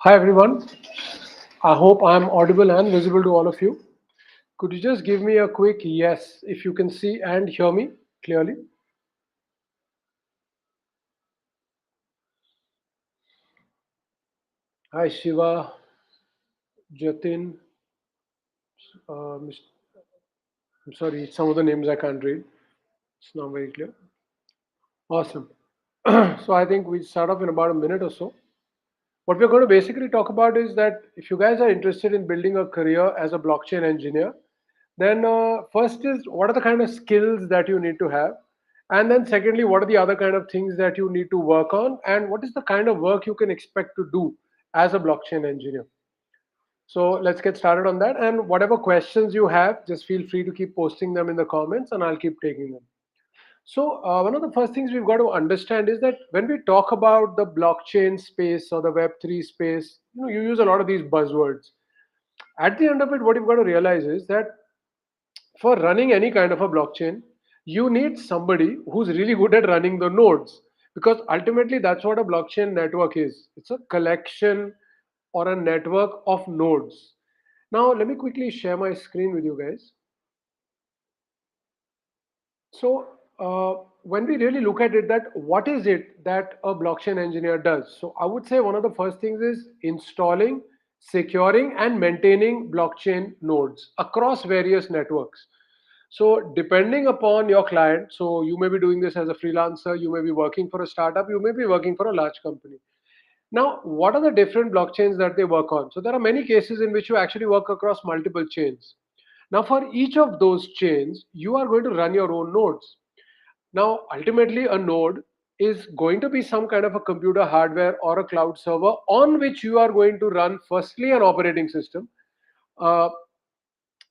Hi everyone. I hope I'm audible and visible to all of you. Could you just give me a quick yes if you can see and hear me clearly? Hi Shiva, Jatin. Mis- I'm sorry, some of the names I can't read. It's not very clear. Awesome. So I think we start off in about a minute or so. What we're going to basically talk about is that if you guys are interested in building a career as a blockchain engineer, then first is what are the kind of skills that you need to have, and then secondly, what are the other kind of things that you need to work on, and what is the kind of work you can expect to do as a blockchain engineer. So let's get started on that. And whatever questions you have, just feel free to keep posting them in the comments, and I'll keep taking them. So, one of the first things we've got to understand is that when we talk about the blockchain space or the Web3 space, you use a lot of these buzzwords. At the end of it, what you've got to realize is that for running any kind of a blockchain, you need somebody who's really good at running the nodes because ultimately that's what a blockchain network is. It's a collection or a network of nodes. Now, let me quickly share my screen with you guys. So, when we really look at it, that what is it that a blockchain engineer does? So, I would say one of the first things is installing, securing, and maintaining blockchain nodes across various networks. So, depending upon your client, so you may be doing this as a freelancer, you may be working for a startup, you may be working for a large company. Now, what are the different blockchains that they work on? So, there are many cases in which you actually work across multiple chains. Now, for each of those chains, you are going to run your own nodes. Now, ultimately, a node is going to be some kind of a computer hardware or a cloud server on which you are going to run firstly an operating system, uh,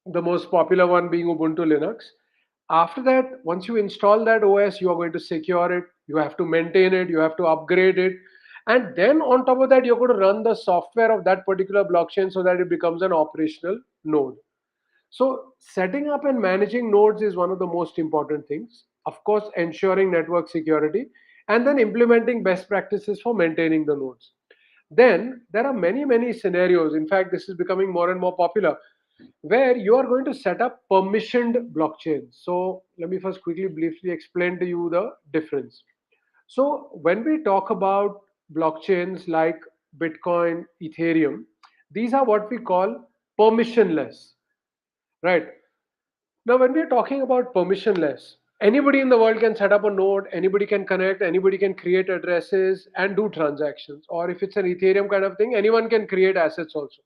the most popular one being Ubuntu Linux. After that, once you install that OS, you are going to secure it, you have to maintain it, you have to upgrade it. And then on top of that, you're going to run the software of that particular blockchain so that it becomes an operational node. So, setting up and managing nodes is one of the most important things. Of course, ensuring network security and then implementing best practices for maintaining the nodes. Then there are many, many scenarios. In fact, this is becoming more and more popular where you are going to set up permissioned blockchains. So, let me first quickly, briefly explain to you the difference. So, when we talk about blockchains like Bitcoin, Ethereum, these are what we call permissionless, right? Now, when we're talking about permissionless, anybody in the world can set up a node, anybody can connect, anybody can create addresses and do transactions. Or if it's an Ethereum kind of thing, anyone can create assets also.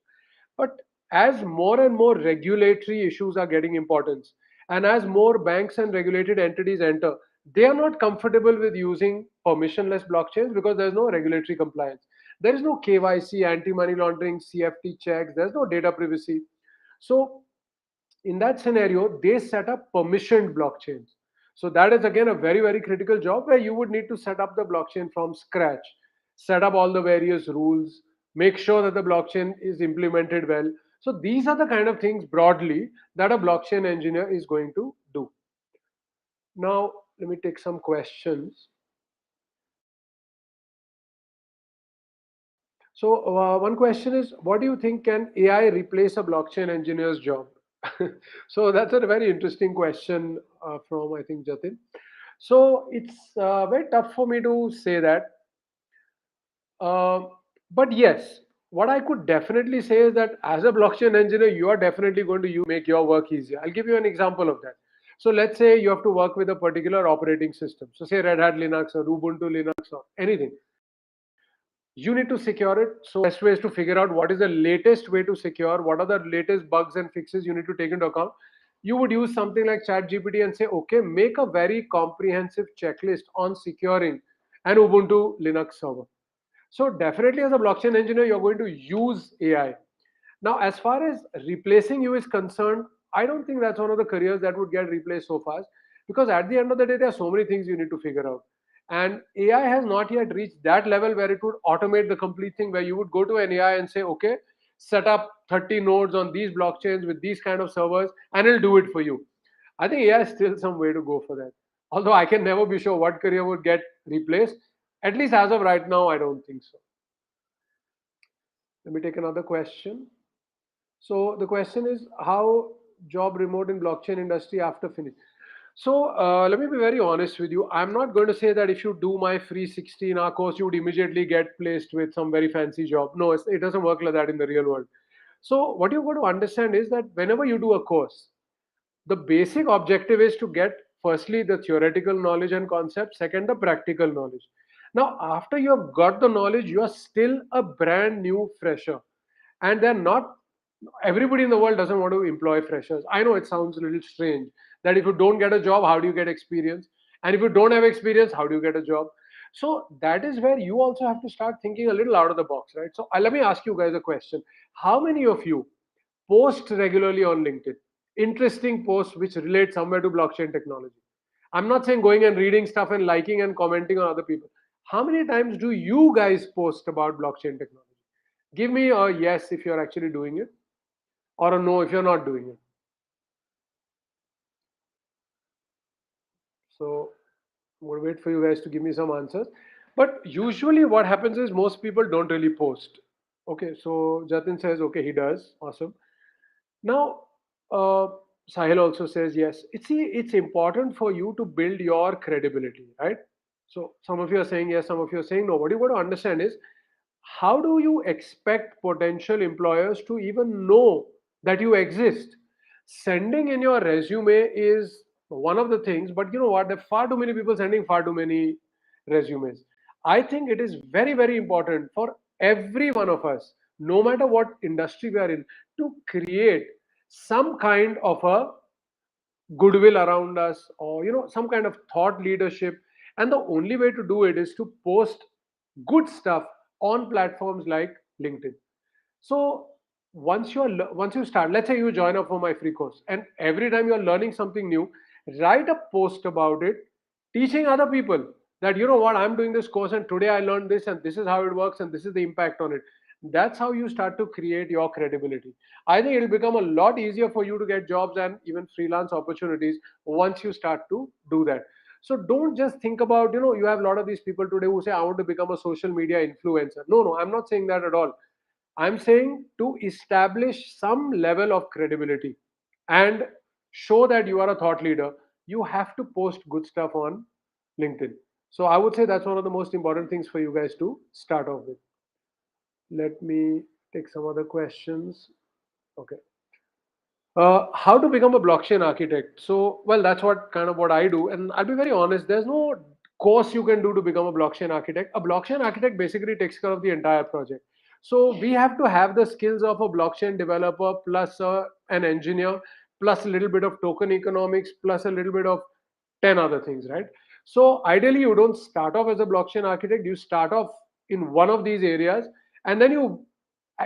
But as more and more regulatory issues are getting importance, and as more banks and regulated entities enter, they are not comfortable with using permissionless blockchains because there's no regulatory compliance. There is no KYC, anti money laundering, CFT checks, there's no data privacy. So in that scenario, they set up permissioned blockchains. So that is again a very, very critical job where you would need to set up the blockchain from scratch, set up all the various rules, make sure that the blockchain is implemented well. So these are the kind of things broadly that a blockchain engineer is going to do. Now, let me take some questions. So, one question is, what do you think, can AI replace a blockchain engineer's job? So that's a very interesting question from I think Jatin. So it's very tough for me to say that. Uh, but yes, what I could definitely say is that as a blockchain engineer, you are definitely going to make your work easier. I'll give you an example of that. So let's say you have to work with a particular operating system. So say Red Hat Linux or Ubuntu Linux or anything. You need to secure it. So best way is to figure out what is the latest way to secure, what are the latest bugs and fixes you need to take into account. You would use something like ChatGPT and say, okay, make a very comprehensive checklist on securing an Ubuntu Linux server. So definitely as a blockchain engineer, you're going to use AI. Now, as far as replacing you is concerned, I don't think that's one of the careers that would get replaced so fast because at the end of the day, there are so many things you need to figure out. And AI has not yet reached that level where it would automate the complete thing, where you would go to an AI and say, okay, set up 30 nodes on these blockchains with these kind of servers, and it'll do it for you. I think AI is still some way to go for that. Although I can never be sure what career would get replaced. At least as of right now, I don't think so. Let me take another question. So the question is how job remote in blockchain industry after finish. So let me be very honest with you. I'm not going to say that if you do my free 16-hour course, you would immediately get placed with some very fancy job. No, it doesn't work like that in the real world. So what you've got to understand is that whenever you do a course, the basic objective is to get firstly the theoretical knowledge and concept, second the practical knowledge. Now after you have got the knowledge, you are still a brand new fresher, and they're not, everybody in the world doesn't want to employ freshers. I know it sounds a little strange that if you don't get a job, how do you get experience, and if you don't have experience, how do you get a job? So that is where you also have to start thinking a little out of the box, right? So let me ask you guys a question. How many of you post regularly on LinkedIn, interesting posts which relate somewhere to blockchain technology? I'm not saying going and reading stuff and liking and commenting on other people. How many times do you guys post about blockchain technology? Give me a yes if you're actually doing it, or a no if you're not doing it. So I'm going to wait for you guys to give me some answers. But usually what happens is most people don't really post. Okay, so Jatin says, okay, he does. Awesome. Now, uh, Sahil also says yes. It's important for you to build your credibility, right? So some of you are saying yes, some of you are saying no. What you got to understand is how do you expect potential employers to even know that you exist? Sending in your resume is one of the things, but you know what? There are far too many people sending far too many resumes. I think it is very, very important for every one of us, no matter what industry we are in, to create some kind of a goodwill around us, or some kind of thought leadership. And the only way to do it is to post good stuff on platforms like LinkedIn. So once you start, let's say you join up for my free course, and every time you're learning something new, write a post about it, teaching other people that you know what, I'm doing this course and today I learned this and this is how it works and this is the impact on it. That's how you start to create your credibility. I think it'll become a lot easier for you to get jobs and even freelance opportunities once you start to do that. So don't just think about, you have a lot of these people today who say, I want to become a social media influencer. No, no, I'm not saying that at all. I'm saying to establish some level of credibility and show that you are a thought leader, you have to post good stuff on LinkedIn. So I would say that's one of the most important things for you guys to start off with. Let me take some other questions. Okay. How to become a blockchain architect? So, well, that's what I do, and I'll be very honest. There's no course you can do to become a blockchain architect. A blockchain architect basically takes care of the entire project. So we have to have the skills of a blockchain developer plus an engineer plus a little bit of token economics plus a little bit of 10 other things, right? So ideally, you don't start off as a blockchain architect. You start off in one of these areas, and then you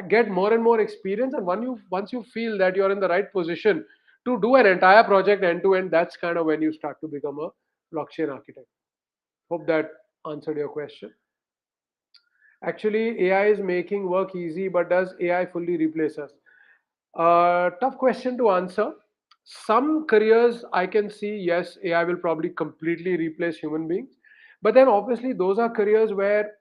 get more and more experience, and once you feel that you're in the right position to do an entire project end to end, that's kind of when you start to become a blockchain architect. Hope that answered your question. Actually, AI is making work easy, but does AI fully replace us? Tough question to answer. Some careers I can see, yes, AI will probably completely replace human beings, but then obviously those are careers where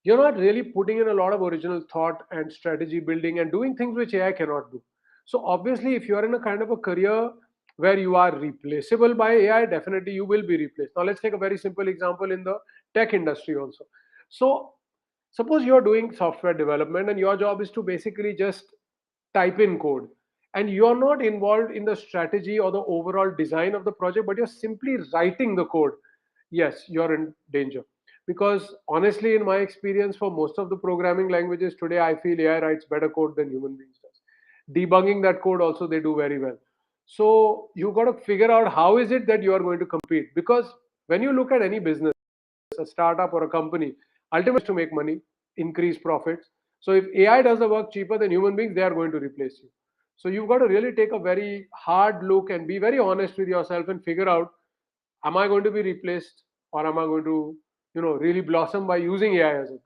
you're not really putting in a lot of original thought and strategy building and doing things which AI cannot do. So obviously, if you're in a kind of a career where you are replaceable by AI, definitely you will be replaced. Now let's take a very simple example in the tech industry also. So suppose you're doing software development and your job is to basically just type in code, and you're not involved in the strategy or the overall design of the project, but you're simply writing the code. Yes, you're in danger, because honestly, in my experience, for most of the programming languages today, I feel AI writes better code than human beings does. Debugging that code also, they do very well. So you got to figure out how is it that you are going to compete, because when you look at any business, a startup or a company, ultimately to make money, increase profits. So if AI does the work cheaper than human beings, they are going to replace you. So you've got to really take a very hard look and be very honest with yourself and figure out, am I going to be replaced, or am I going to, really blossom by using AI as a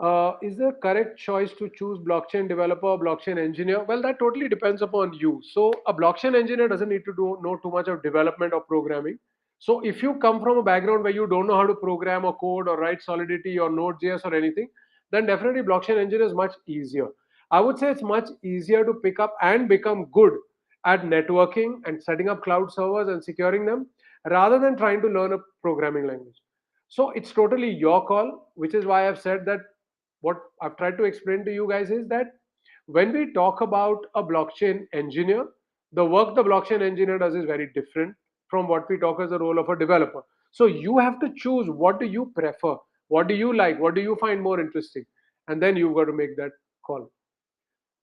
tool? Is the correct choice to choose blockchain developer or blockchain engineer? Well, that totally depends upon you. So a blockchain engineer doesn't need to know too much of development or programming. So if you come from a background where you don't know how to program or code or write Solidity or Node.js or anything, then definitely blockchain engineer is much easier. I would say it's much easier to pick up and become good at networking and setting up cloud servers and securing them rather than trying to learn a programming language. So it's totally your call, which is why I've said that what I've tried to explain to you guys is that when we talk about a blockchain engineer, the work the blockchain engineer does is very different from what we talk as the role of a developer. So you have to choose what do you prefer, what do you like, what do you find more interesting, and then you've got to make that call.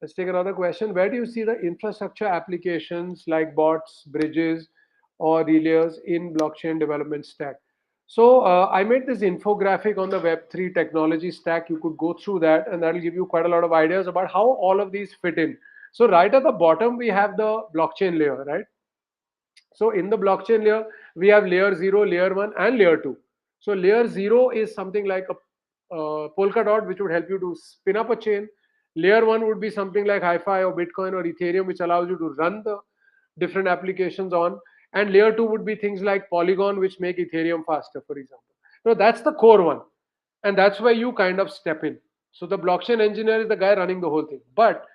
Let's take another question. Where do you see the infrastructure applications like bots, bridges, or relays in blockchain development stack? So I made this infographic on the Web3 technology stack. You could go through that, and that'll give you quite a lot of ideas about how all of these fit in. So right at the bottom, we have the blockchain layer, right? So in the blockchain layer, we have layer 0, layer 1, and layer 2. So layer 0 is something like a Polkadot, which would help you to spin up a chain. Layer 1 would be something like HiFi or Bitcoin or Ethereum, which allows you to run the different applications on. And layer 2 would be things like Polygon, which make Ethereum faster, for example. So that's the core one. And that's where you kind of step in. So the blockchain engineer is the guy running the whole thing. But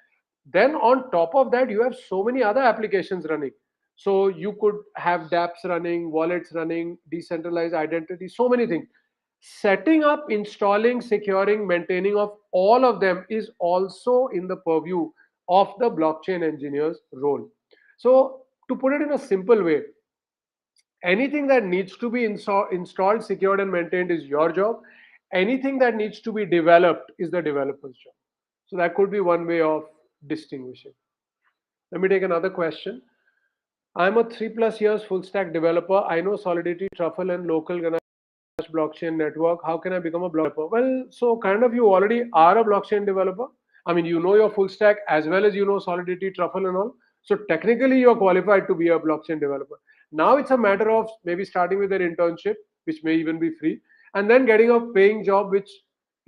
then on top of that, you have so many other applications running. So you could have dapps running, wallets running, decentralized identity, so many things. Setting up, installing, securing, maintaining of all of them is also in the purview of the blockchain engineer's role. So to put it in a simple way, anything that needs to be installed, secured, and maintained is your job. Anything that needs to be developed is the developer's job. So that could be one way of distinguishing. Let me take another question. I'm a 3+ years full stack developer. I know Solidity, Truffle, and local blockchain network. How can I become a developer? Well, so kind of you already are a blockchain developer. I mean, you know your full stack as well as you know Solidity, Truffle, and all. So technically, you're qualified to be a blockchain developer. Now it's a matter of maybe starting with an internship, which may even be free, and then getting a paying job, which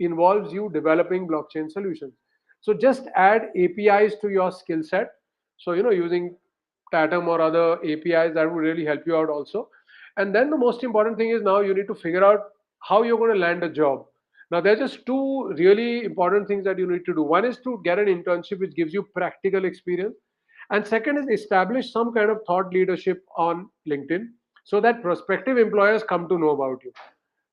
involves you developing blockchain solutions. So just add APIs to your skill set. So using Tatum or other APIs that would really help you out also. And then the most important thing is now you need to figure out how you're going to land a job. Now, there's just two really important things that you need to do. One is to get an internship which gives you practical experience. And second is establish some kind of thought leadership on LinkedIn so that prospective employers come to know about you.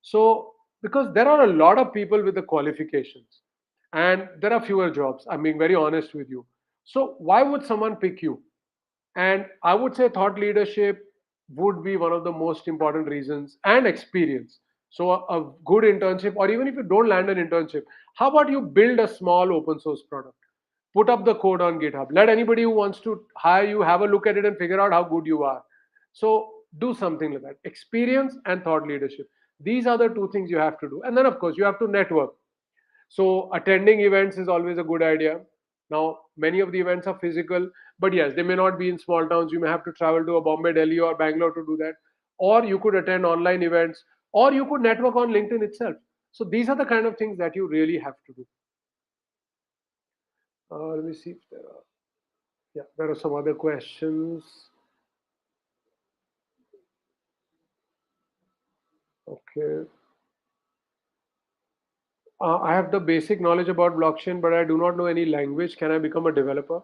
So, because there are a lot of people with the qualifications and there are fewer jobs, I'm being very honest with you. So, why would someone pick you? And I would say thought leadership would be one of the most important reasons and experience. So a good internship, or even if you don't land an internship, how about you build a small open source product? Put up the code on GitHub. Let anybody who wants to hire you have a look at it and figure out how good you are. So do something like that. Experience and thought leadership. These are the two things you have to do. And then of course you have to network. So attending events is always a good idea. Now, many of the events are physical, but yes, they may not be in small towns. You may have to travel to a Bombay, Delhi, or Bangalore to do that. Or you could attend online events, or you could network on LinkedIn itself. So these are the kind of things that you really have to do. Let me see if there are. Yeah, there are some other questions. Okay. I have the basic knowledge about blockchain, but I do not know any language. Can I become a developer?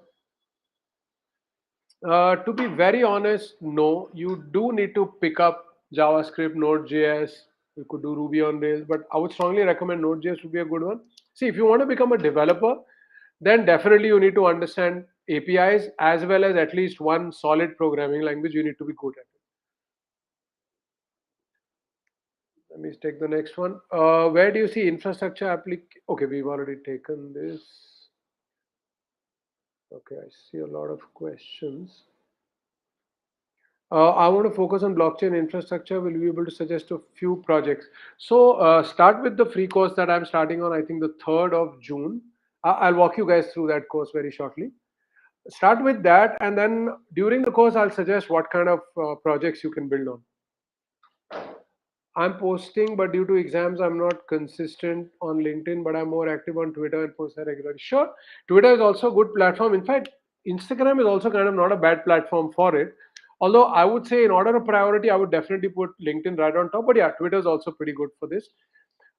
To be very honest, no. You do need to pick up JavaScript, Node.js. You could do Ruby on Rails, but I would strongly recommend Node.js would be a good one. See, if you want to become a developer, then definitely you need to understand APIs as well as at least one solid programming language. You need to be good at it. Let me take the next one. Where do you see infrastructure Okay, we've already taken this. Okay, I see a lot of questions. I want to focus on blockchain infrastructure. Will you be able to suggest a few projects? So start with the free course that I'm starting on, I think the 3rd of June. I'll walk you guys through that course very shortly. Start with that, and then during the course, I'll suggest what kind of projects you can build on. I'm posting, but due to exams, I'm not consistent on LinkedIn, but I'm more active on Twitter and post there regularly. Sure, Twitter is also a good platform. In fact, Instagram is also kind of not a bad platform for it. Although I would say, in order of priority, I would definitely put LinkedIn right on top. But yeah, Twitter is also pretty good for this.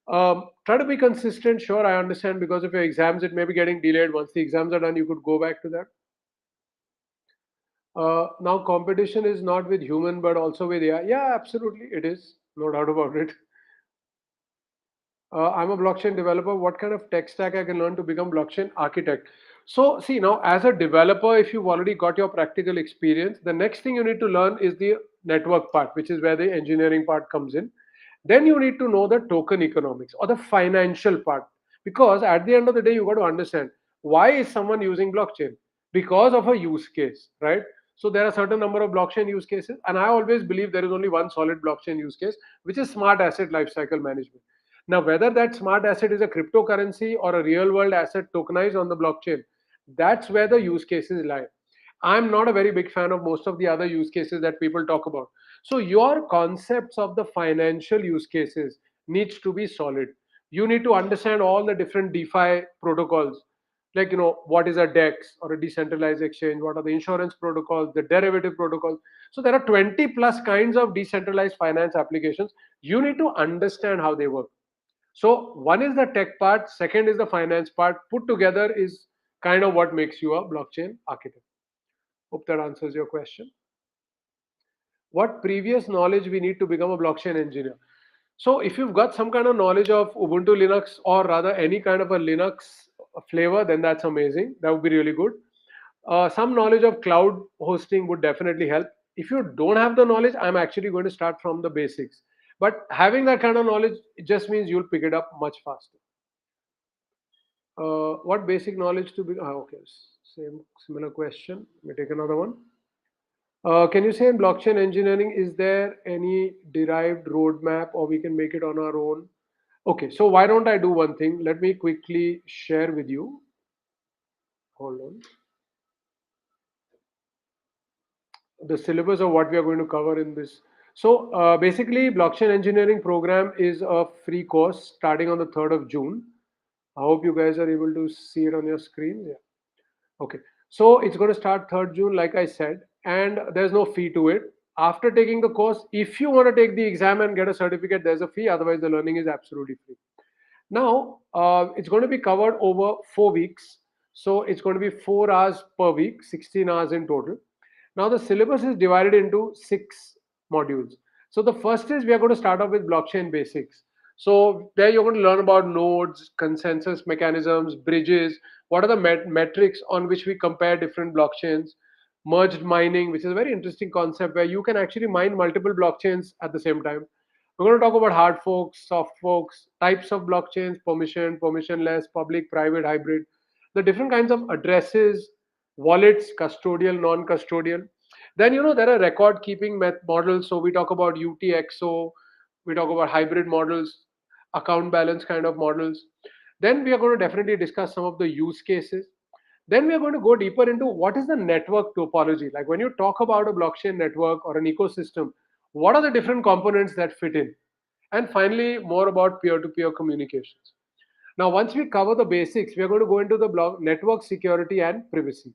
Try to be consistent. Sure, I understand because of your exams, it may be getting delayed. Once the exams are done, you could go back to that. Now, competition is not with human, but also with AI. Yeah, absolutely, it is. No doubt about it. I'm a blockchain developer. What kind of tech stack I can learn to become blockchain architect? So, see now, as a developer, if you've already got your practical experience, the next thing you need to learn is the network part, which is where the engineering part comes in. Then you need to know the token economics or the financial part, because at the end of the day, you got to understand why is someone using blockchain because of a use case, right? So there are certain number of blockchain use cases, and I always believe there is only one solid blockchain use case, which is smart asset lifecycle management. Now, whether that smart asset is a cryptocurrency or a real world asset tokenized on the blockchain, that's where the use cases lie. I'm not a very big fan of most of the other use cases that people talk about. So your concepts of the financial use cases needs to be solid. You need to understand all the different DeFi protocols, like what is a DEX or a decentralized exchange, what are the insurance protocols, the derivative protocols. So there are 20 plus kinds of decentralized finance applications. You need to understand how they work. So one is the tech part, second is the finance part. Put together is kind of what makes you a blockchain architect. Hope that answers your question. What previous knowledge we need to become a blockchain engineer? So if you've got some kind of knowledge of Ubuntu Linux, or rather any kind of a Linux flavor, then that's amazing. That would be really good. Some knowledge of cloud hosting would definitely help. If you don't have the knowledge, I'm actually going to start from the basics. But having that kind of knowledge, it just means you'll pick it up much faster. What basic knowledge to be? Okay, same similar question. Let me take another one. Can you say in blockchain engineering, is there any derived roadmap or we can make it on our own? Okay, so why don't I do one thing? Let me quickly share with you. Hold on. The syllabus of what we are going to cover in this. So basically, blockchain engineering program is a free course starting on the 3rd of June. I hope you guys are able to see it on your screen. Yeah. Okay, so it's going to start 3rd June, like I said, and there's no fee to it. After taking the course, if you want to take the exam and get a certificate, there's a fee. Otherwise, the learning is absolutely free. Now, it's going to be covered over 4 weeks. So it's going to be 4 hours per week, 16 hours in total. Now, the syllabus is divided into 6 modules. So the first is we are going to start off with blockchain basics. So there you're going to learn about nodes, consensus mechanisms, bridges, what are the metrics on which we compare different blockchains, merged mining, which is a very interesting concept where you can actually mine multiple blockchains at the same time. We're going to talk about hard forks, soft forks, types of blockchains, permission, permissionless, public, private, hybrid, the different kinds of addresses, wallets, custodial, non-custodial. Then there are record keeping models. So we talk about UTXO, we talk about hybrid models, account balance kind of models. Then we are going to definitely discuss some of the use cases. Then we are going to go deeper into what is the network topology. Like when you talk about a blockchain network or an ecosystem, what are the different components that fit in? And finally, more about peer-to-peer communications. Now, once we cover the basics, we are going to go into the block network security and privacy.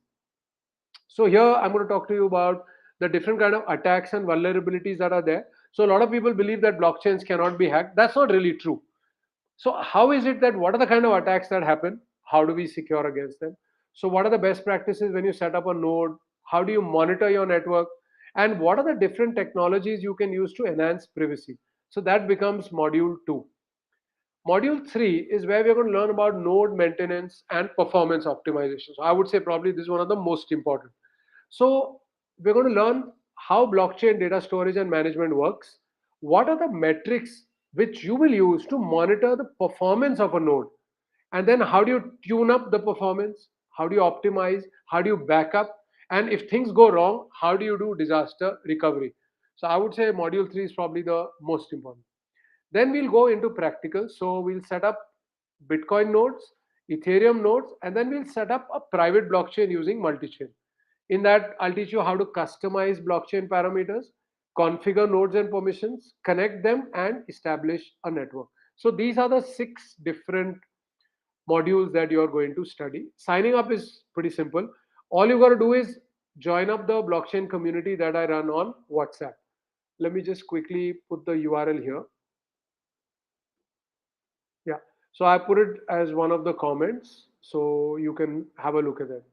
So here I'm going to talk to you about the different kind of attacks and vulnerabilities that are there. So a lot of people believe that blockchains cannot be hacked. That's not really true. So how is it that what are the kind of attacks that happen? How do we secure against them? So what are the best practices when you set up a node? How do you monitor your network? And what are the different technologies you can use to enhance privacy? So that becomes module 2. Module 3 is where we're going to learn about node maintenance and performance optimization. So I would say probably this is one of the most important. So we're going to learn how blockchain data storage and management works. What are the metrics which you will use to monitor the performance of a node? And then how do you tune up the performance? How do you optimize? How do you back up? And if things go wrong, how do you do disaster recovery? So I would say module 3 is probably the most important. Then we'll go into practical. So we'll set up Bitcoin nodes, Ethereum nodes, and then we'll set up a private blockchain using multi-chain. In that, I'll teach you how to customize blockchain parameters, configure nodes and permissions, connect them, and establish a network. So these are the 6 different modules that you're going to study. Signing up is pretty simple. All you got to do is join up the blockchain community that I run on WhatsApp. Let me just quickly put the URL here. Yeah. So I put it as one of the comments, so you can have a look at it.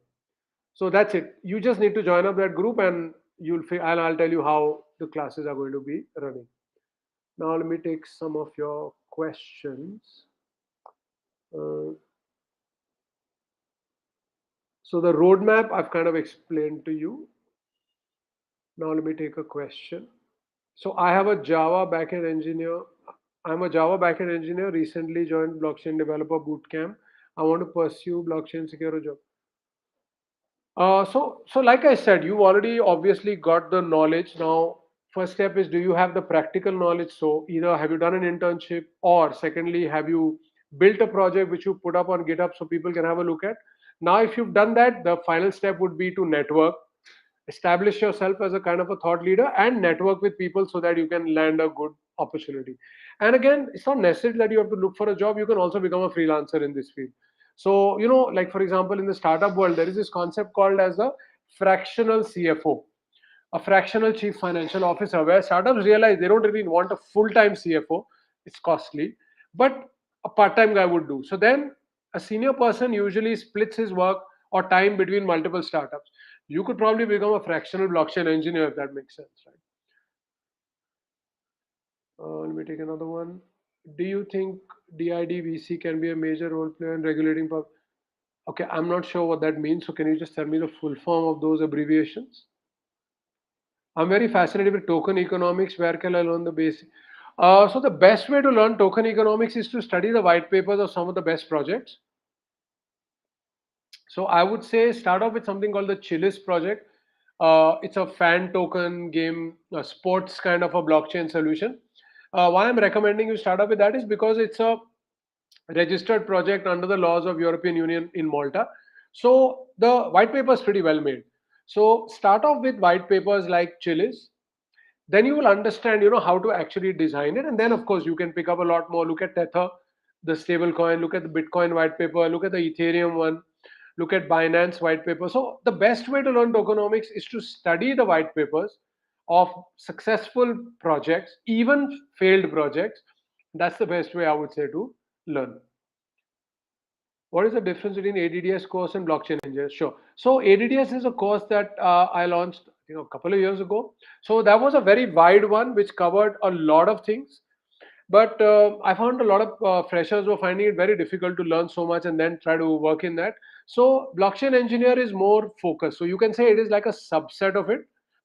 So that's it. You just need to join up that group, and and I'll tell you how the classes are going to be running. Now let me take some of your questions. Uh, so the roadmap I've kind of explained to you. Now let me take a question. So I have a Java backend engineer. I'm a Java backend engineer. Recently joined blockchain developer bootcamp. I want to pursue blockchain secure job. So like I said, you already obviously got the knowledge. Now, first step is, do you have the practical knowledge? So either have you done an internship, or secondly, have you built a project which you put up on GitHub so people can have a look at? Now, if you've done that, the final step would be to network, establish yourself as a kind of a thought leader, and network with people so that you can land a good opportunity. And again, it's not necessary that you have to look for a job. You can also become a freelancer in this field. So, like for example, in the startup world, there is this concept called as a fractional CFO, a fractional chief financial officer, where startups realize they don't really want a full-time CFO. It's costly, but a part-time guy would do. So then a senior person usually splits his work or time between multiple startups. You could probably become a fractional blockchain engineer, if that makes sense, right? Let me take another one. Do you think DID can be a major role player in regulating Okay, I'm not sure what that means. So can you just tell me the full form of those abbreviations? I'm very fascinated with token economics. Where can I learn the basic? So the best way to learn token economics is to study the white papers of some of the best projects. So I would say start off with something called the Chiliz project. It's a fan token game, a sports kind of a blockchain solution. Why I'm recommending you start off with that is because it's a registered project under the laws of European Union in Malta. So the white paper is pretty well made. So start off with white papers like Chiliz, then you will understand how to actually design it, and then of course you can pick up a lot more. Look at Tether, the stable coin, look at the Bitcoin white paper, look at the Ethereum one, look at Binance white paper. So the best way to learn tokenomics is to study the white papers of successful projects, even failed projects. That's the best way I would say to learn. What is the difference between ADDS course and blockchain engineering? Sure. So ADDS is a course that I launched, a couple of years ago. So that was a very wide one, which covered a lot of things. But I found a lot of freshers were finding it very difficult to learn so much and then try to work in that. So blockchain engineer is more focused. So you can say it is like a subset of it.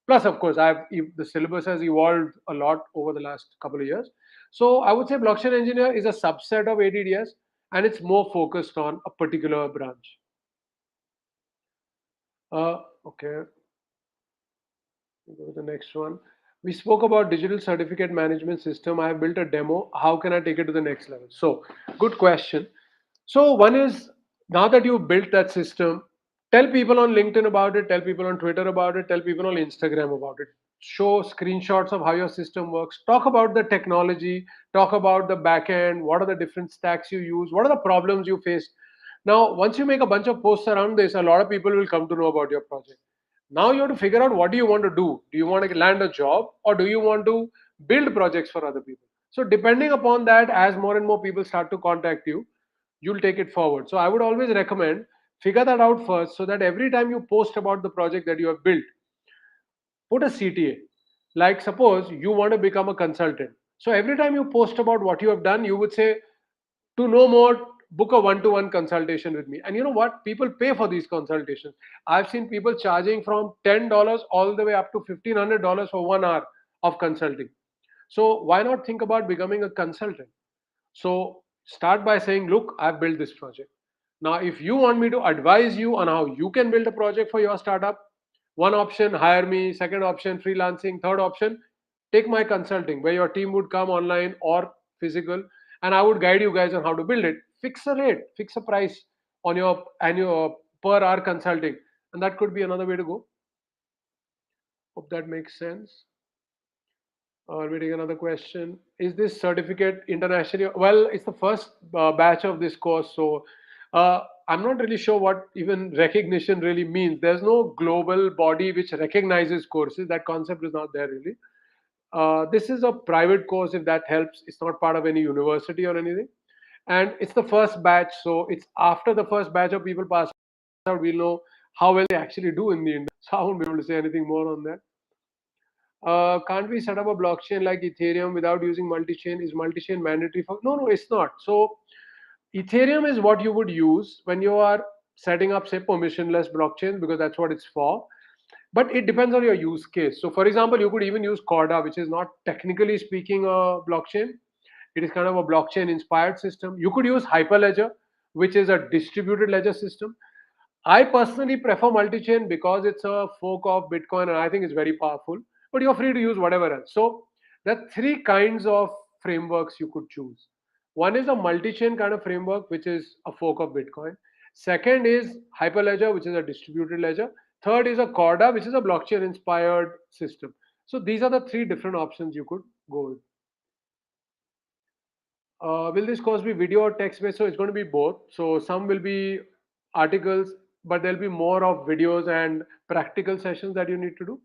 Plus, of course, the syllabus has evolved a lot over the last couple of years. So I would say blockchain engineer is a subset of ADDS, and it's more focused on a particular branch. Okay, go to the next one. We spoke about digital certificate management system. I have built a demo. How can I take it to the next level? So, good question. So, one is, now that you've built that system, tell people on LinkedIn about it, tell people on Twitter about it, tell people on Instagram about it. Show screenshots of how your system works. Talk about the technology, talk about the back end, what are the different stacks you use, what are the problems you face. Now, once you make a bunch of posts around this, a lot of people will come to know about your project. Now you have to figure out, what do you want to do? Do you want to land a job, or do you want to build projects for other people? So depending upon that, as more and more people start to contact you, you'll take it forward. So I would always recommend, figure that out first, so that every time you post about the project that you have built, put a CTA. Like suppose you want to become a consultant. So every time you post about what you have done, you would say, to know more, book a one-to-one consultation with me. And you know what? People pay for these consultations. I've seen people charging from $10 all the way up to $1,500 for 1 hour of consulting. So why not think about becoming a consultant? So start by saying, look, I've built this project. Now, if you want me to advise you on how you can build a project for your startup, one option, hire me. Second option, freelancing. Third option, take my consulting, where your team would come online or physical, and I would guide you guys on how to build it. Fix a rate, fix a price on your annual per hour consulting, and that could be another way to go. Hope that makes sense. We take another question. Is this certificate internationally? Well, it's the first batch of this course, so I'm not really sure what even recognition really means. There's no global body which recognizes courses. That concept is not there really. This is a private course, if that helps. It's not part of any university or anything. and it's the first batch, so it's after the first batch of people pass out, we'll know how well they actually do in the industry. So I won't be able to say anything more on that. Can't we set up a blockchain like Ethereum without using multi-chain? Is multi-chain mandatory for? No, no, it's not. So Ethereum is what you would use when you are setting up, say, permissionless blockchains, because that's what it's for. But it depends on your use case. So, for example, you could even use Corda, which is not technically speaking a blockchain. It is kind of a blockchain inspired system. You could use Hyperledger, which is a distributed ledger system. I personally prefer multi-chain because it's a fork of Bitcoin and I think it's very powerful. But you're free to use whatever else. So there are three kinds of frameworks you could choose. One is a multi-chain kind of framework, which is a fork of Bitcoin. Second is Hyperledger, which is a distributed ledger. Third is a Corda, which is a blockchain-inspired system. So these are the three different options you could go with. Will this course be video or text based? So it's going to be both. So some will be articles, but there'll be more of videos and practical sessions that you need to do.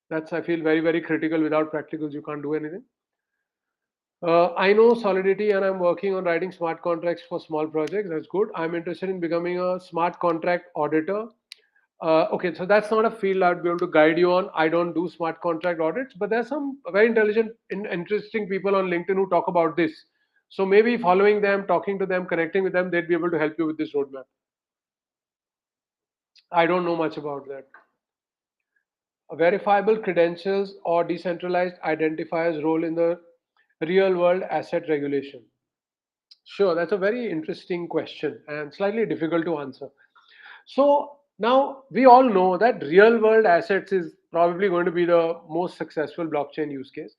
That's, I feel, very, very critical. Without practicals, you can't do anything. I know Solidity and I'm working on writing smart contracts for small projects. That's good. I'm interested in becoming a smart contract auditor. Okay, so that's not a field I'd be able to guide you on. I don't do smart contract audits, but there's some very intelligent, interesting people on LinkedIn who talk about this. So maybe following them, talking to them, connecting with them, they'd be able to help you with this roadmap. I don't know much about that. Verifiable credentials or decentralized identifiers role in the real world asset regulation? Sure, that's a very interesting question and slightly difficult to answer. So now we all know that real world assets is probably going to be the most successful blockchain use case,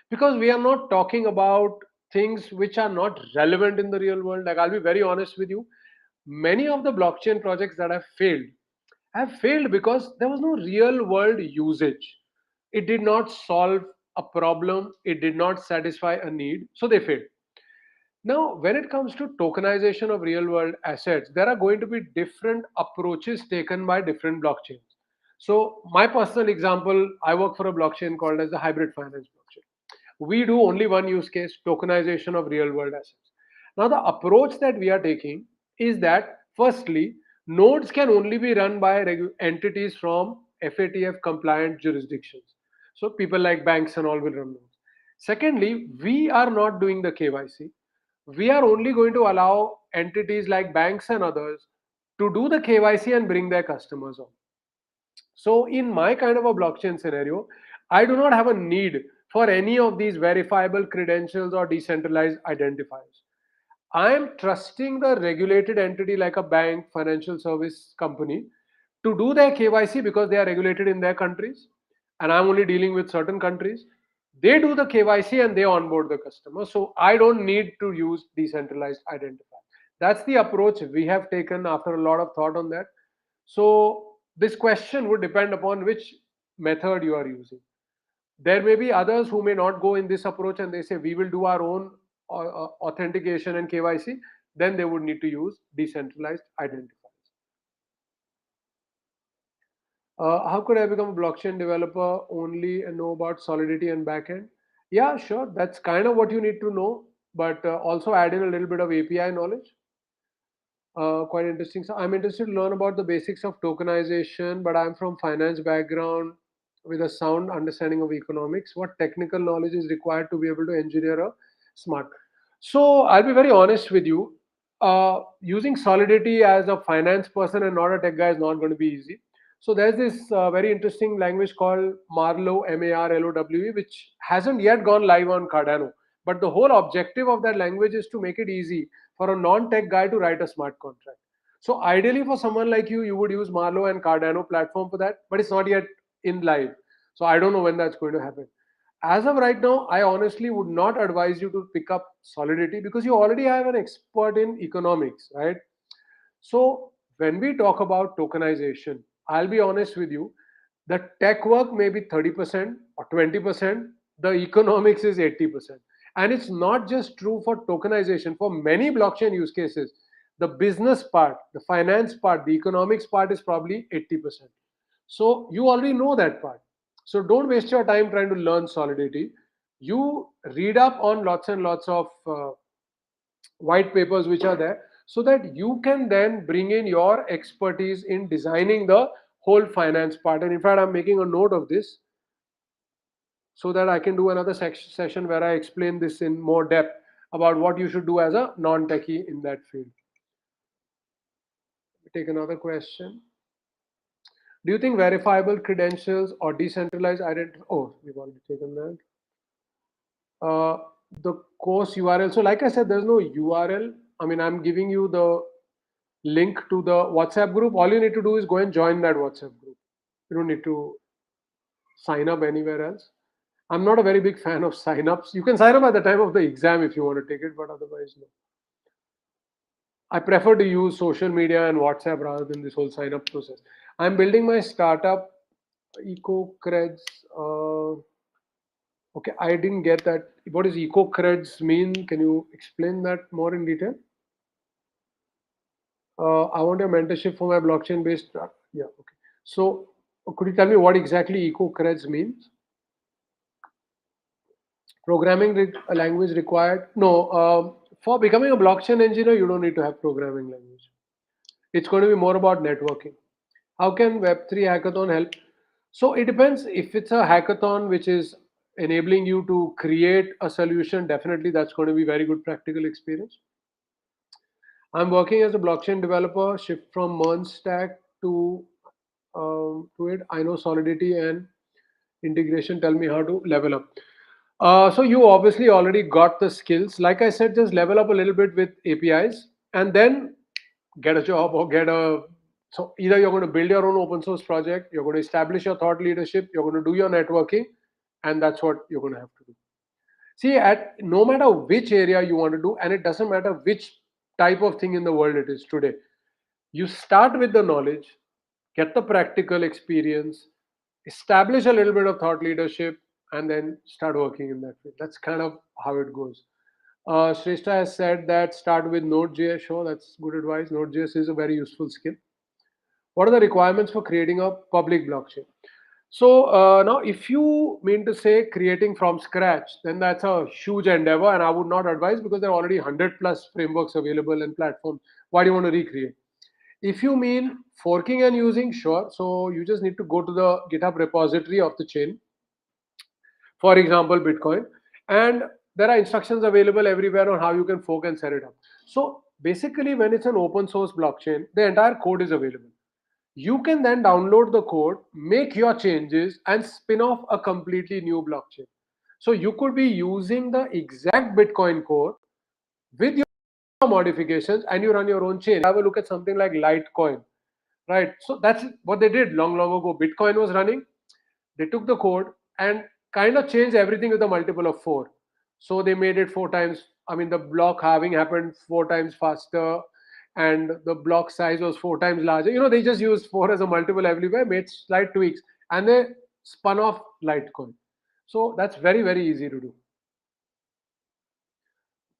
because we are not talking about things which are not relevant in the real world. Like, I'll be very honest with you, many of the blockchain projects that have failed because there was no real world usage. It did not solve a problem, it did not satisfy a need, so they failed. Now, when it comes to tokenization of real world assets, there are going to be different approaches taken by different blockchains. So, my personal example, I work for a blockchain called as the hybrid finance blockchain. We do only one use case, tokenization of real world assets. Now, the approach that we are taking is that firstly, nodes can only be run by entities from FATF compliant jurisdictions. So, people like banks and all will run nodes. Secondly, we are not doing the KYC. We are only going to allow entities like banks and others to do the KYC and bring their customers on. So, in my kind of a blockchain scenario, I do not have a need for any of these verifiable credentials or decentralized identifiers. I am trusting the regulated entity like a bank, financial service company to do their KYC because they are regulated in their countries, and I'm only dealing with certain countries. They do the KYC and they onboard the customer. So I don't need to use decentralized identifier. That's the approach we have taken after a lot of thought on that. So this question would depend upon which method you are using. There may be others who may not go in this approach and they say we will do our own authentication and KYC. Then they would need to use decentralized identifiers. How could I become a blockchain developer only and know about Solidity and backend? Yeah, sure. That's kind of what you need to know, but also add in a little bit of API knowledge. Quite interesting. So I'm interested to learn about the basics of tokenization, but I'm from finance background with a sound understanding of economics. What technical knowledge is required to be able to engineer a smart? So I'll be very honest with you. Using Solidity as a finance person and not a tech guy is not going to be easy. So there's this very interesting language called Marlowe, Marlowe, which hasn't yet gone live on Cardano. But the whole objective of that language is to make it easy for a non-tech guy to write a smart contract. So ideally for someone like you would use Marlowe and Cardano platform for that, but it's not yet in live. So I don't know when that's going to happen. As of right now, I honestly would not advise you to pick up Solidity because you already have an expert in economics, right? So when we talk about tokenization, I'll be honest with you, the tech work may be 30% or 20%, the economics is 80%. And it's not just true for tokenization. For many blockchain use cases, the business part, the finance part, the economics part is probably 80%. So you already know that part. So don't waste your time trying to learn Solidity. You read up on lots and lots of white papers which are there, so that you can then bring in your expertise in designing the whole finance part. And in fact, I'm making a note of this so that I can do another session where I explain this in more depth about what you should do as a non-techie in that field. Take another question. Do you think verifiable credentials or decentralized identity? Oh, we've already taken that. Uh, the course URL. So, like I said, there's no URL. I mean, I'm giving you the link to the WhatsApp group. All you need to do is go and join that WhatsApp group. You don't need to sign up anywhere else. I'm not a very big fan of sign-ups. You can sign up at the time of the exam if you want to take it, but otherwise, no. I prefer to use social media and WhatsApp rather than this whole sign-up process. I'm building my startup, EcoCreds. Okay, I didn't get that. What does EcoCreds mean? Can you explain that more in detail? I want a mentorship for my blockchain-based. Yeah, okay. So, could you tell me what exactly EcoCreds means? Programming language required? No. For becoming a blockchain engineer, you don't need to have programming language. It's going to be more about networking. How can Web3 hackathon help? So it depends. If it's a hackathon which is enabling you to create a solution, definitely that's going to be very good practical experience. I'm working as a blockchain developer, shift from MERN stack to it. I know Solidity and integration. Tell me how to level up. So you obviously already got the skills. Like I said, just level up a little bit with APIs and then get a job or get a. So either you're going to build your own open source project, you're going to establish your thought leadership, you're going to do your networking, and that's what you're going to have to do. See, at no matter which area you want to do, and it doesn't matter which type of thing in the world it is today, you start with the knowledge, get the practical experience, establish a little bit of thought leadership, and then start working in that field. That's kind of how it goes. Shrestha has said that start with Node.js. Sure, that's good advice. Node.js is a very useful skill. What are the requirements for creating a public blockchain? So now, if you mean to say creating from scratch, then that's a huge endeavor, and I would not advise because there are already 100 plus frameworks available and platforms. Why do you want to recreate? If you mean forking and using, sure. So you just need to go to the GitHub repository of the chain, for example, Bitcoin, and there are instructions available everywhere on how you can fork and set it up. So basically, when it's an open source blockchain, the entire code is available. You can then download the code, make your changes, and spin off a completely new blockchain. So you could be using the exact Bitcoin code with your modifications, and you run your own chain. Have a look at something like Litecoin, right? So that's what they did long, long ago. Bitcoin was running, they took the code and kind of changed everything with a multiple of 4. So they made it 4 times. I mean, the block halving happened 4 times faster, and the block size was 4 times larger. They just used 4 as a multiple everywhere, made slight tweaks, and they spun off Litecoin. So that's very, very easy to do.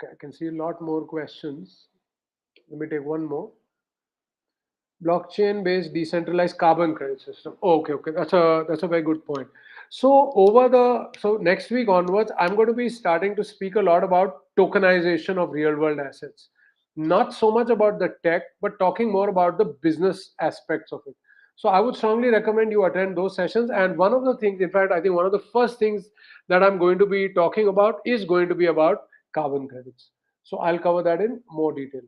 Okay, I can see a lot more questions. Let me take one more. Blockchain based decentralized carbon credit system. Oh, okay, that's a very good point. So next week onwards, I'm going to be starting to speak a lot about tokenization of real world assets, not so much about the tech, but talking more about the business aspects of it. So I would strongly recommend you attend those sessions. And one of the things, in fact, I think one of the first things that I'm going to be talking about is going to be about carbon credits. So I'll cover that in more detail.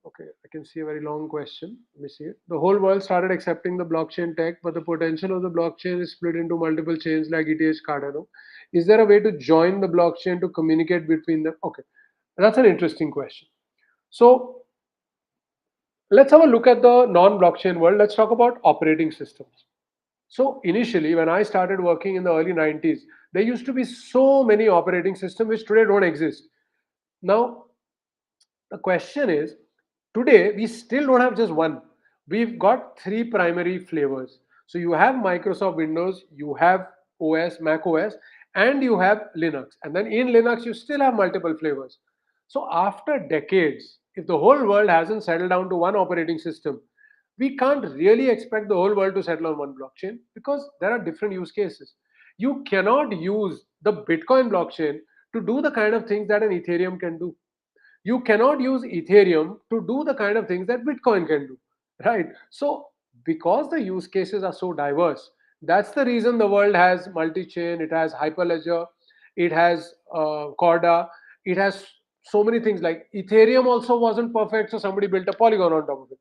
Okay, I can see a very long question. Let me see it. The whole world started accepting the blockchain tech, but the potential of the blockchain is split into multiple chains like ETH, Cardano. Is there a way to join the blockchain to communicate between them? Okay, that's an interesting question. So let's have a look at the non-blockchain world. Let's talk about operating systems. So initially, when I started working in the early 90s, there used to be so many operating systems which today don't exist. Now, the question is, today we still don't have just one. We've got three primary flavors. So you have Microsoft Windows, you have OS, Mac OS, and you have Linux. And then in Linux, you still have multiple flavors. So after decades, if the whole world hasn't settled down to one operating system, we can't really expect the whole world to settle on one blockchain because there are different use cases. You cannot use the Bitcoin blockchain to do the kind of things that an Ethereum can do. You cannot use Ethereum to do the kind of things that Bitcoin can do, right? So because the use cases are so diverse, that's the reason the world has multi-chain, it has Hyperledger, it has Corda, it has so many things. Like Ethereum also wasn't perfect, so somebody built a Polygon on top of it.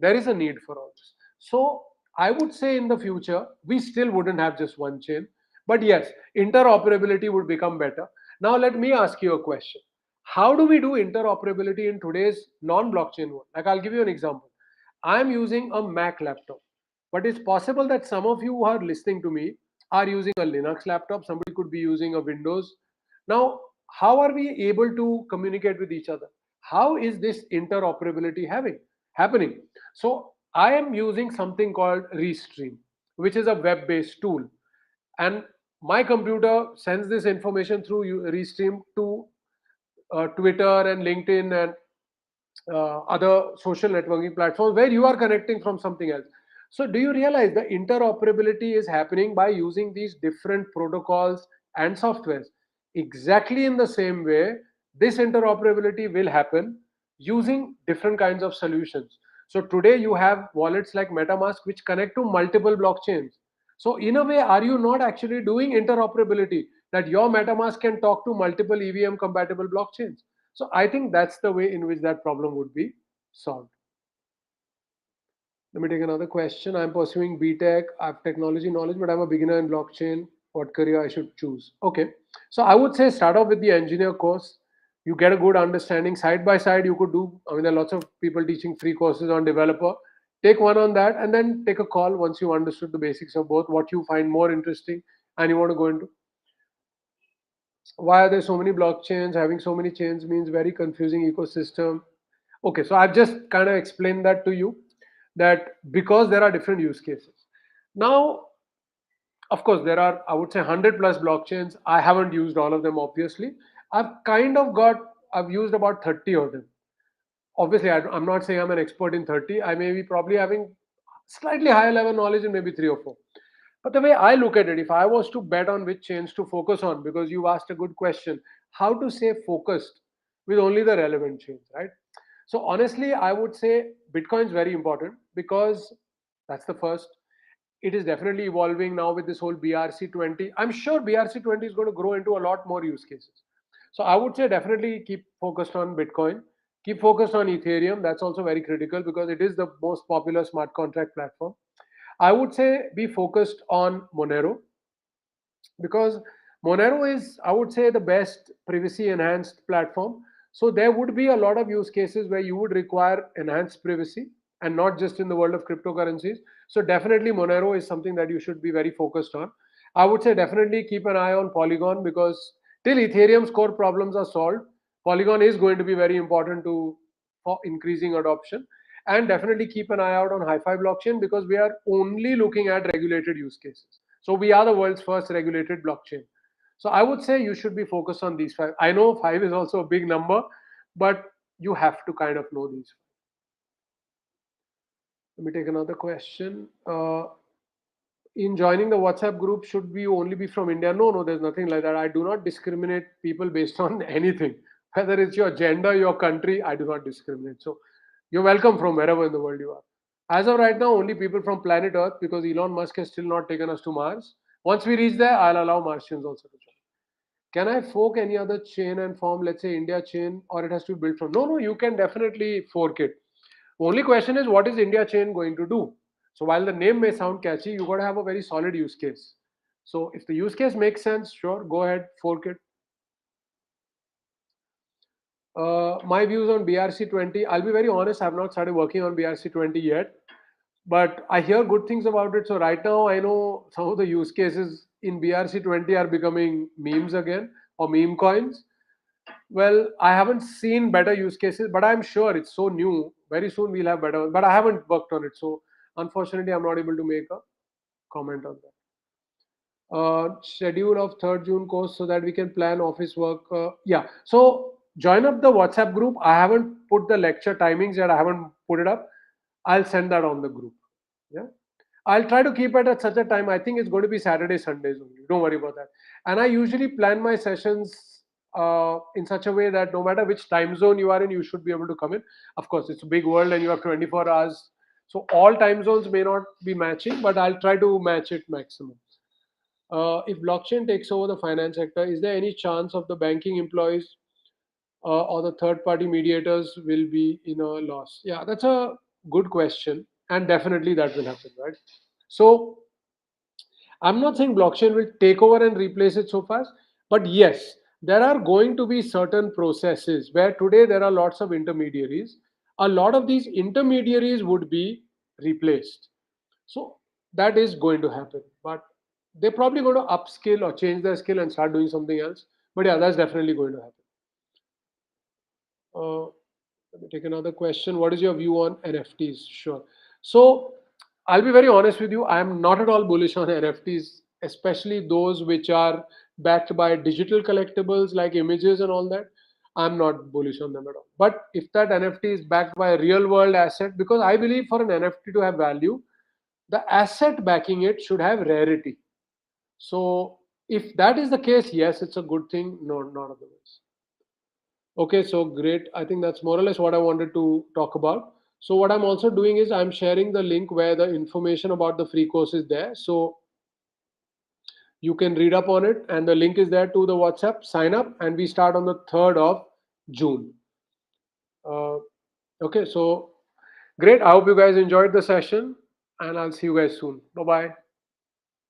There is a need for all this. So I would say in the future, we still wouldn't have just one chain. But yes, interoperability would become better. Now, let me ask you a question. How do we do interoperability in today's non blockchain world? Like, I'll give you an example. I'm using a Mac laptop, but it's possible that some of you who are listening to me are using a Linux laptop, somebody could be using a Windows. Now, how are we able to communicate with each other? How is this interoperability happening? So I am using something called Restream, which is a web-based tool, and my computer sends this information through Restream to Twitter and LinkedIn and other social networking platforms where you are connecting from something else. So, do you realize the interoperability is happening by using these different protocols and softwares? Exactly in the same way, this interoperability will happen using different kinds of solutions. So, today you have wallets like MetaMask which connect to multiple blockchains. So, in a way, are you not actually doing interoperability that your MetaMask can talk to multiple EVM compatible blockchains? So I think that's the way in which that problem would be solved. Let me take another question. I'm pursuing BTech. I have technology knowledge, but I'm a beginner in blockchain. What career I should choose? Okay. So I would say start off with the engineer course. You get a good understanding. Side by side, you could do, I mean, there are lots of people teaching free courses on developer. Take one on that and then take a call once you understood the basics of both, what you find more interesting and you want to go into. Why are there so many blockchains? Having so many chains means very confusing ecosystem. Okay, so I've just kind of explained that to you, that because there are different use cases. Now, of course, there are, I would say, 100 plus blockchains. I haven't used all of them, obviously. I've used about 30 of them. Obviously, I'm not saying I'm an expert in 30. I may be probably having slightly higher level knowledge in maybe three or four. But the way I look at it, if I was to bet on which chains to focus on, because you asked a good question, how to stay focused with only the relevant chains, right? So honestly, I would say Bitcoin is very important because that's the first. It is definitely evolving now with this whole BRC20. I'm sure BRC20 is going to grow into a lot more use cases. So I would say definitely keep focused on Bitcoin. Keep focused on Ethereum. That's also very critical because it is the most popular smart contract platform. I would say be focused on Monero because Monero is, I would say, the best privacy enhanced platform. So there would be a lot of use cases where you would require enhanced privacy and not just in the world of cryptocurrencies. So definitely Monero is something that you should be very focused on. I would say definitely keep an eye on Polygon because till Ethereum's core problems are solved, Polygon is going to be very important to for increasing adoption. And definitely keep an eye out on Hi-Fi blockchain because we are only looking at regulated use cases. So we are the world's first regulated blockchain. So I would say you should be focused on these five. I know five is also a big number, but you have to kind of know these. Let me take another question. In joining the WhatsApp group, should we only be from India? No, no, there's nothing like that. I do not discriminate people based on anything. Whether it's your gender, your country, I do not discriminate. So you're welcome from wherever in the world you are. As of right now, only people from planet Earth because Elon Musk has still not taken us to Mars. Once we reach there, I'll allow Martians also to join. Can I fork any other chain and form, let's say India chain, or it has to be built from? No, no, you can definitely fork it. Only question is what is India chain going to do? So while the name may sound catchy, you got to have a very solid use case. So if the use case makes sense, sure, go ahead, fork it. My views on BRC20. I'll be very honest, I've not started working on BRC20 yet, but I hear good things about it. So right now, I know some of the use cases in BRC20 are becoming memes again or meme coins. Well, I haven't seen better use cases, but I'm sure it's so new. Very soon we'll have better ones, but I haven't worked on it. So unfortunately, I'm not able to make a comment on that. Schedule of 3rd June course so that we can plan office work. Yeah. So join up the WhatsApp group. I haven't put the lecture timings yet. I haven't put it up. I'll send that on the group. Yeah. I'll try to keep it at such a time. I think it's going to be Saturday, Sundays only. Don't worry about that. And I usually plan my sessions in such a way that no matter which time zone you are in, you should be able to come in. Of course, it's a big world and you have 24 hours, so all time zones may not be matching, but I'll try to match it maximum. If blockchain takes over the finance sector, is there any chance of the banking employees or the third party mediators will be in a loss? Yeah, that's a good question, and definitely that will happen, right? So I'm not saying blockchain will take over and replace it so fast, but yes, there are going to be certain processes where today there are lots of intermediaries. A lot of these intermediaries would be replaced. So that is going to happen, but they're probably going to upskill or change their skill and start doing something else. But yeah, that's definitely going to happen. Uh, Let me take another question. What is your view on NFTs? Sure. So I'll be very honest with you. I am not at all bullish on NFTs, especially those which are backed by digital collectibles like images and all that. I'm not bullish on them at all. But if that NFT is backed by a real world asset, because I believe for an NFT to have value, the asset backing it should have rarity. So if that is the case, yes, it's a good thing. No, not otherwise. Okay, so great. I think that's more or less what I wanted to talk about. So what I'm also doing is I'm sharing the link where the information about the free course is there. So you can read up on it, and the link is there to the WhatsApp. Sign up, and we start on the 3rd of June. Uh, okay, so great. I hope you guys enjoyed the session, and I'll see you guys soon. Bye bye.